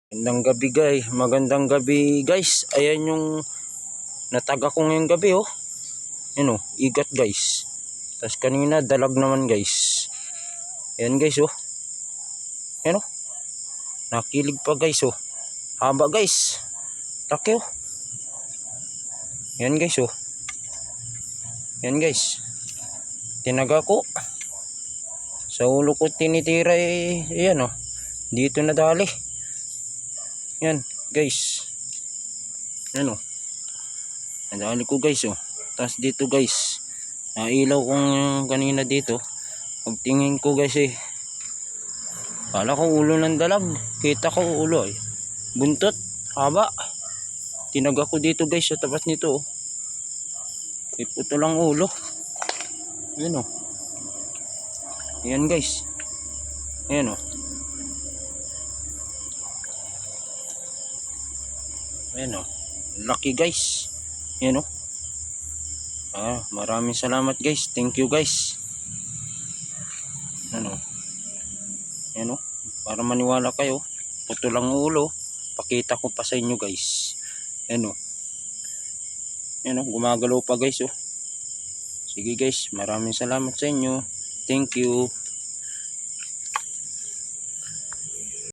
Magandang gabi guys, magandang gabi guys. Ayan yung nataga ko ngayong gabi oh. Yan oh, igat guys. Tapos kanina dalag naman guys. Ayan guys oh. Yan oh. Nakilig pa guys oh. Haba guys. Laki oh. Yan guys oh. Yan guys. Tinaga ko. Sa ulo ko tinitira eh. Ayan oh. Dito nadali. Yan guys. Yan oh. Nadali ko guys oh. Tapos dito guys. Nailaw kong kanina dito. Pagtingin ko guys eh. Kala ko ulo ng dalag. Kita ko ulo eh. Buntot. Haba. Tinaga ko dito guys sa tapat nito oh. Iputo lang ulo. Yan oh. Yan guys. Yan oh. Ayan o. Lucky guys. Ayan o. Maraming salamat guys. Thank you guys. Ayan o. Ayan o. Para maniwala kayo. Puto lang ulo. Pakita ko pa sa inyo guys. Ayan o. Ayan o. Gumagalaw pa guys o. Sige guys. Maraming salamat sa inyo. Thank you.